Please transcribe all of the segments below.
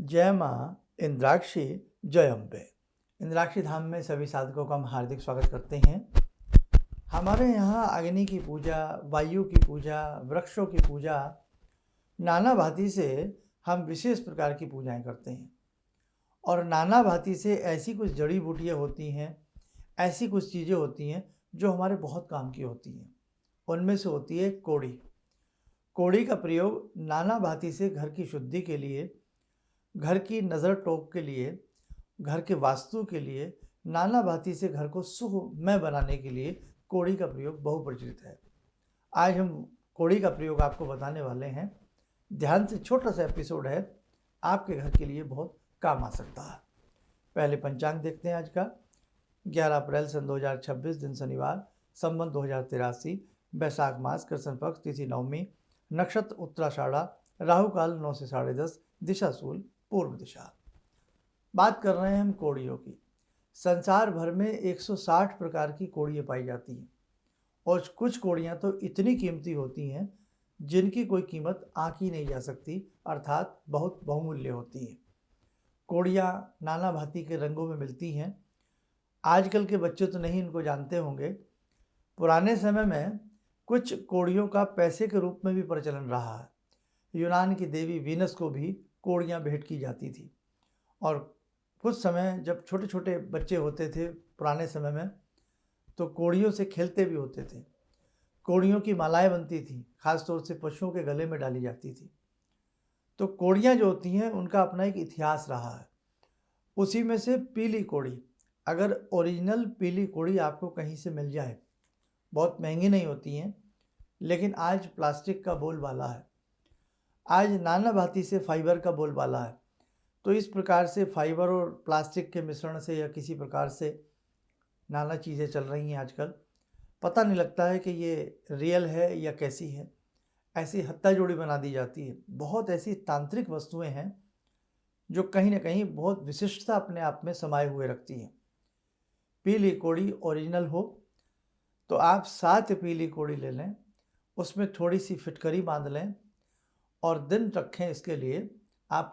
जय माँ इंद्राक्षी जय अम्बे। इंद्राक्षी धाम में सभी साधकों का हम हार्दिक स्वागत करते हैं। हमारे यहाँ अग्नि की पूजा, वायु की पूजा, वृक्षों की पूजा, नाना भांति से हम विशेष प्रकार की पूजाएं करते हैं। और नाना भांति से ऐसी कुछ जड़ी बूटियाँ होती हैं, ऐसी कुछ चीज़ें होती हैं जो हमारे बहुत काम की होती हैं। उनमें से होती है कोड़ी। कोड़ी का प्रयोग नाना भांति से घर की शुद्धि के लिए, घर की नज़र टोक के लिए, घर के वास्तु के लिए, नाना भांति से घर को सुखमय बनाने के लिए कोड़ी का प्रयोग बहुप्रचलित है। आज हम कोड़ी का प्रयोग आपको बताने वाले हैं। ध्यान से, छोटा सा एपिसोड है, आपके घर के लिए बहुत काम आ सकता है। पहले पंचांग देखते हैं आज का। 11 अप्रैल सन 2026, दिन शनिवार, संवत 2083, बैसाख मास, कृष्ण पक्ष, तिथि नवमी, नक्षत्र उत्तराषाढ़ा, राहु काल 9 से 10:30, दिशा शूल पूर्व दिशा। बात कर रहे हैं हम कोड़ियों की। संसार भर में 160 प्रकार की कोड़ियाँ पाई जाती हैं और कुछ कोड़ियाँ तो इतनी कीमती होती हैं जिनकी कोई कीमत आंक ही नहीं जा सकती, अर्थात बहुत बहुमूल्य होती हैं। कोड़ियाँ नाना भांति के रंगों में मिलती हैं। आजकल के बच्चे तो नहीं इनको जानते होंगे। पुराने समय में कुछ कोड़ियों का पैसे के रूप में भी प्रचलन रहा है। यूनान की देवी वीनस को भी कोड़ियाँ भेंट की जाती थी। और कुछ समय जब छोटे छोटे बच्चे होते थे पुराने समय में, तो कोड़ियों से खेलते भी होते थे। कोड़ियों की मालाएं बनती थी, खासतौर से पशुओं के गले में डाली जाती थी। तो कोड़ियाँ जो होती हैं उनका अपना एक इतिहास रहा है। उसी में से पीली कोड़ी, अगर ओरिजिनल पीली कोड़ी आपको कहीं से मिल जाए, बहुत महंगी नहीं होती हैं, लेकिन आज प्लास्टिक का बोलबाला है, आज नाना भांति से फाइबर का बोलबाला है। तो इस प्रकार से फाइबर और प्लास्टिक के मिश्रण से या किसी प्रकार से नाना चीज़ें चल रही हैं आजकल। पता नहीं लगता है कि ये रियल है या कैसी है। ऐसी हत्ता जोड़ी बना दी जाती है। बहुत ऐसी तांत्रिक वस्तुएं हैं जो कहीं ना कहीं बहुत विशिष्टता अपने आप में समाये हुए रखती हैं। पीली कोड़ी ओरिजिनल हो तो आप 7 पीली कोड़ी ले लें, उसमें थोड़ी सी फिटकरी बांध लें और दिन रखें इसके लिए आप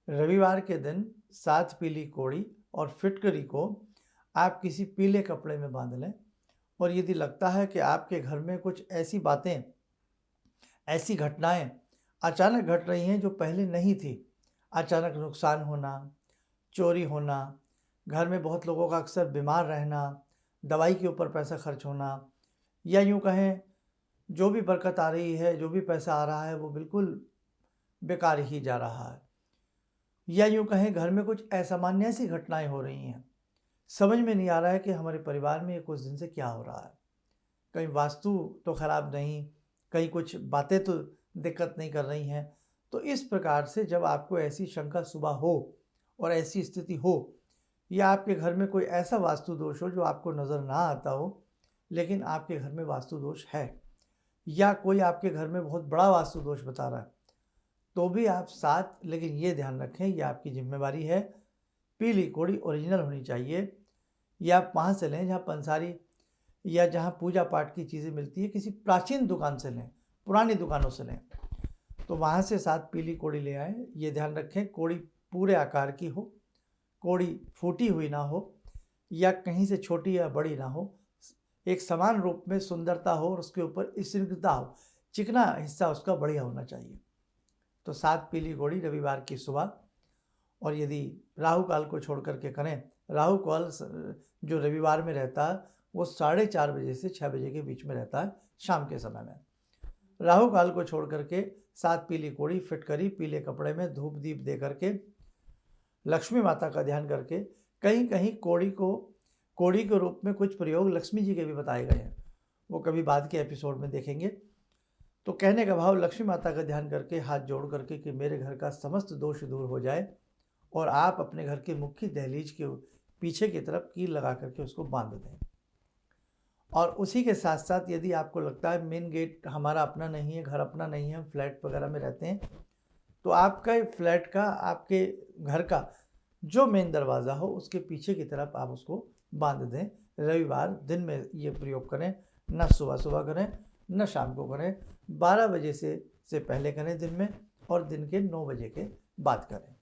रविवार के दिन 7 पीली कोड़ी और फिटकरी को आप किसी पीले कपड़े में बांध लें। और यदि लगता है कि आपके घर में कुछ ऐसी बातें, ऐसी घटनाएं अचानक घट रही हैं जो पहले नहीं थी, अचानक नुकसान होना, चोरी होना, घर में बहुत लोगों का अक्सर बीमार रहना, दवाई के ऊपर पैसा खर्च होना, या यूँ कहें जो भी बरकत आ रही है, जो भी पैसा आ रहा है वो बिल्कुल बेकार ही जा रहा है, या यूँ कहें घर में कुछ असामान्य सी घटनाएं हो रही हैं, समझ में नहीं आ रहा है कि हमारे परिवार में ये कुछ दिन से क्या हो रहा है। कहीं वास्तु तो ख़राब नहीं, कहीं कुछ बातें तो दिक्कत नहीं कर रही हैं। तो इस प्रकार से जब आपको ऐसी शंका सुबह हो और ऐसी स्थिति हो, या आपके घर में कोई ऐसा वास्तु दोष हो जो आपको नज़र ना आता हो लेकिन आपके घर में वास्तु दोष है, या कोई आपके घर में बहुत बड़ा वास्तु दोष बता रहा है, तो भी आप साथ, लेकिन ये ध्यान रखें, ये आपकी जिम्मेवारी है। पीली कोड़ी ओरिजिनल होनी चाहिए। या आप वहाँ से लें जहाँ पंसारी या जहाँ पूजा पाठ की चीज़ें मिलती है, किसी प्राचीन दुकान से लें, पुरानी दुकानों से लें, तो वहाँ से 7 पीली कोड़ी ले आएँ। ये ध्यान रखें कोड़ी पूरे आकार की हो, कोड़ी फूटी हुई ना हो, या कहीं से छोटी या बड़ी ना हो, एक समान रूप में सुंदरता हो और उसके ऊपर स्निग्धता हो, चिकना हिस्सा उसका बढ़िया होना चाहिए। तो 7 पीली कोड़ी रविवार की सुबह, और यदि राहु काल को छोड़ करके करें, राहु काल जो रविवार में रहता है वो 4:30 बजे से 6 बजे के बीच में रहता है, शाम के समय में। राहु काल को छोड़ करके 7 पीली कोड़ी फिटकरी पीले कपड़े में धूप दीप दे करके, लक्ष्मी माता का ध्यान करके, कहीं कहीं कोड़ी के रूप में कुछ प्रयोग लक्ष्मी जी के भी बताए गए हैं, वो कभी बाद के एपिसोड में देखेंगे। तो कहने का भाव, लक्ष्मी माता का ध्यान करके, हाथ जोड़ करके कि मेरे घर का समस्त दोष दूर हो जाए, और आप अपने घर के मुख्य दहलीज के पीछे की तरफ कील लगा करके उसको बांध दें। और उसी के साथ साथ यदि आपको लगता है मेन गेट हमारा अपना नहीं है, घर अपना नहीं है, फ्लैट वगैरह में रहते हैं, तो आपका फ्लैट का, आपके घर का जो मेन दरवाज़ा हो उसके पीछे की तरफ आप उसको बांध दें। रविवार दिन में ये प्रयोग करें, न सुबह सुबह करें न शाम को करें। 12 बजे से पहले करें दिन में, और दिन के 9 बजे के बाद करें।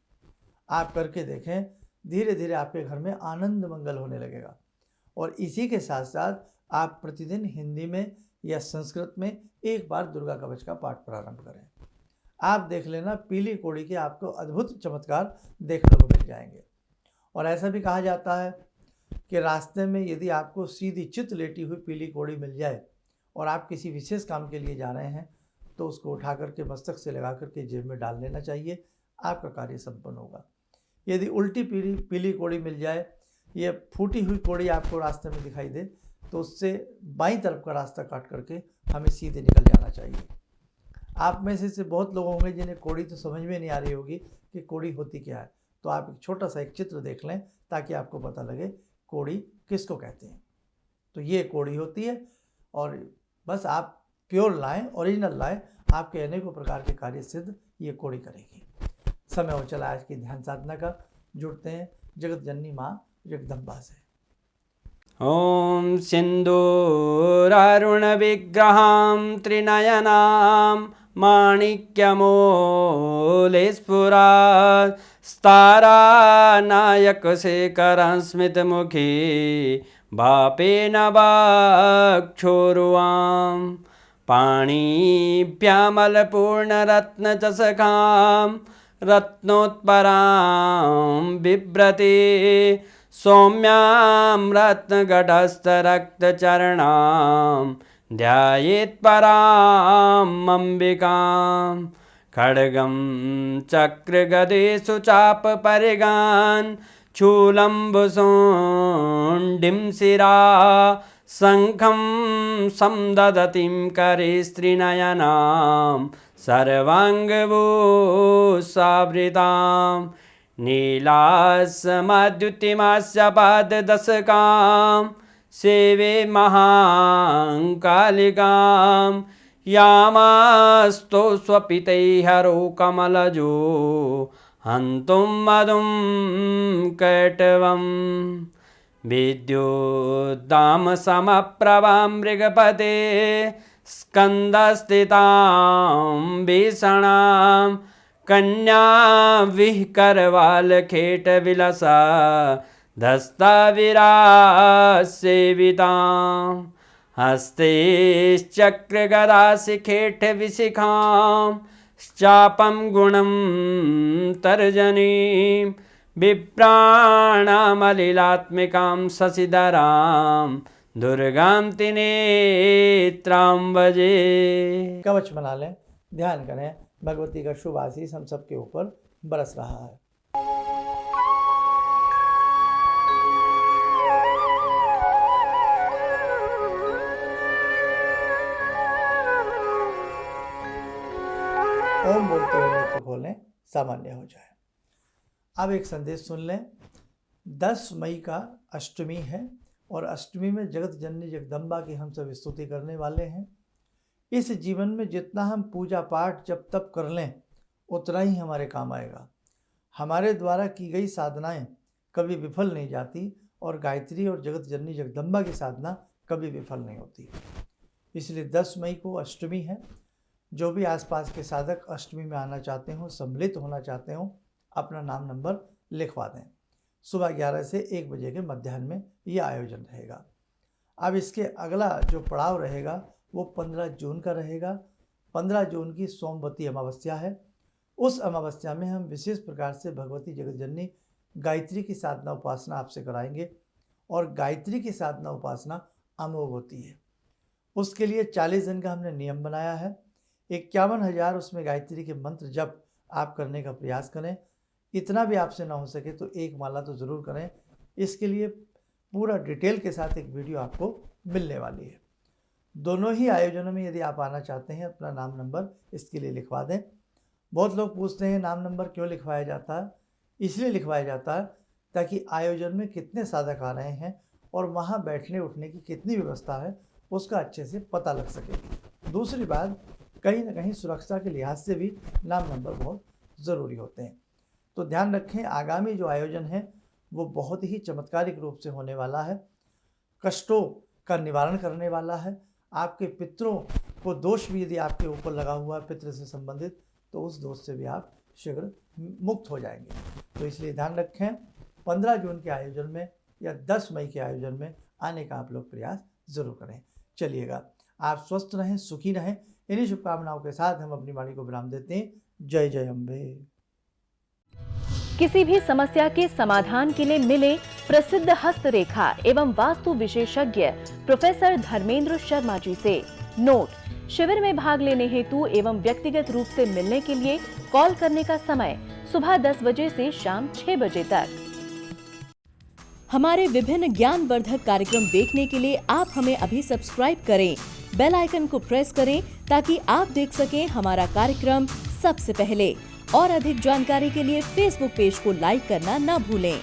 आप करके देखें, धीरे धीरे आपके घर में आनंद मंगल होने लगेगा। और इसी के साथ साथ आप प्रतिदिन हिंदी में या संस्कृत में एक बार दुर्गा कवच का पाठ प्रारंभ करें। आप देख लेना, पीली कोड़ी के आपको अद्भुत चमत्कार देखने को मिल जाएंगे। और ऐसा भी कहा जाता है कि रास्ते में यदि आपको सीधी चित लेटी हुई पीली कोड़ी मिल जाए और आप किसी विशेष काम के लिए जा रहे हैं, तो उसको उठा करके मस्तक से लगा करके जेब में डाल लेना चाहिए, आपका कार्य संपन्न होगा। यदि उल्टी पीली कोड़ी मिल जाए, ये फूटी हुई कोड़ी आपको रास्ते में दिखाई दे, तो उससे बाईं तरफ का रास्ता काट करके हमें सीधे निकल जाना चाहिए। आप में से बहुत लोग होंगे जिन्हें कोड़ी तो समझ में नहीं आ रही होगी कि कोड़ी होती क्या है, तो आप एक छोटा सा एक चित्र देख लें ताकि आपको पता लगे कोड़ी किसको कहते हैं। तो ये कोड़ी होती है, और बस आप प्योर लाएं, ओरिजिनल लाएं, आपके अनेकों प्रकार के कार्य सिद्ध ये कोड़ी करेगी। समय हो चला आज की ध्यान साधना का। जुड़ते हैं जगत जननी माँ जगदम्बा से। ॐ सिन्दूरारुण विग्रहां त्रिनयनां माणिक्यमूलस्फुरात् स्तारानायकशेखरं स्मितमुखी वापेन वक्षोरुवां पाणिभ्यामलपूर्णरत्नचषकां रत्नोत्परां बिभ्रति सौम्यां रत्नगटस्थरक्तचरणां ध्यायेत्परां अम्बिकां खड्गं चक्रगदेषु चापपरिगान् शूलम्बुशुण्डिं शिरा शङ्खं संदधतीं करे स्त्रीनयनां सर्वाङ्गभूषावृतां नीलासमद्युतिमास्य पाददशकां सेवे महाकालिकां यामास्तो स्वपितैहरो कमलजो हन्तुं मधुं कैटवं विद्युद्दाम समप्रभां मृगपते स्कन्दस्थितां भीषणां कन्या विहकरवालखेटविलसा धस्ताविरासेवितां हस्तैश्चक्रगदाशिखेटविशिखां चापं गुणं तर्जनीं विप्राणामलिलात्मिकां शशिधरां दुर्गां त्रिनेत्रां भजे। कवच बना लें, ध्यान करें, भगवती का शुभ आशीष हम सबके ऊपर बरस रहा है। ओम बोलते हुए नेत्र खोलें, सामान्य हो जाए। अब एक संदेश सुन लें। 10 मई का अष्टमी है, और अष्टमी में जगत जननी जगदम्बा की हम सब स्तुति करने वाले हैं। इस जीवन में जितना हम पूजा पाठ जप तप कर लें, उतना ही हमारे काम आएगा। हमारे द्वारा की गई साधनाएं कभी विफल नहीं जाती, और गायत्री और जगत जननी जगदम्बा की साधना कभी विफल नहीं होती। इसलिए 10 मई को अष्टमी है। जो भी आसपास के साधक अष्टमी में आना चाहते हो, सम्मिलित होना चाहते हो, अपना नाम नंबर लिखवा दें। सुबह 11 से 1 बजे के मध्याह्न में यह आयोजन रहेगा। अब इसके अगला जो पड़ाव रहेगा वो 15 जून का रहेगा। 15 जून की सोमवती अमावस्या है। उस अमावस्या में हम विशेष प्रकार से भगवती जगत जननी गायत्री की साधना उपासना आपसे कराएंगे, और गायत्री की साधना उपासना अमोघ होती है। उसके लिए 40 दिन का हमने नियम बनाया है। 51,000 उसमें गायत्री के मंत्र जप आप करने का प्रयास करें। इतना भी आपसे ना हो सके तो एक माला तो ज़रूर करें। इसके लिए पूरा डिटेल के साथ एक वीडियो आपको मिलने वाली है। दोनों ही आयोजनों में यदि आप आना चाहते हैं, अपना नाम नंबर इसके लिए लिखवा दें। बहुत लोग पूछते हैं नाम नंबर क्यों लिखवाया जाता है। इसलिए लिखवाया जाता है ताकि आयोजन में कितने साधक आ रहे हैं और वहाँ बैठने उठने की कितनी व्यवस्था है उसका अच्छे से पता लग सके। दूसरी बात, कहीं ना कहीं सुरक्षा के लिहाज से भी नाम नंबर बहुत ज़रूरी होते हैं। तो ध्यान रखें, आगामी जो आयोजन है वो बहुत ही चमत्कारिक रूप से होने वाला है, कष्टों का निवारण करने वाला है। आपके पितरों को दोष भी यदि आपके ऊपर लगा हुआ है पितृ से संबंधित, तो उस दोष से भी आप शीघ्र मुक्त हो जाएंगे। तो इसलिए ध्यान रखें, 15 जून के आयोजन में या 10 मई के आयोजन में आने का आप लोग प्रयास जरूर करें। चलिएगा, आप स्वस्थ रहें, सुखी रहें। इन्हीं शुभकामनाओं के साथ हम अपनी वाणी को विराम देते हैं। जय जय अम्बे। किसी भी समस्या के समाधान के लिए मिले प्रसिद्ध हस्तरेखा एवं वास्तु विशेषज्ञ प्रोफेसर धर्मेंद्र शर्मा जी से। नोट: शिविर में भाग लेने हेतु एवं व्यक्तिगत रूप से मिलने के लिए कॉल करने का समय सुबह 10 बजे से शाम 6 बजे तक। हमारे विभिन्न ज्ञानवर्धक कार्यक्रम देखने के लिए आप हमें अभी सब्सक्राइब करें, बेल आइकन को प्रेस करें ताकि आप देख सकें हमारा कार्यक्रम सबसे पहले। और अधिक जानकारी के लिए फेसबुक पेज को लाइक करना न भूलें।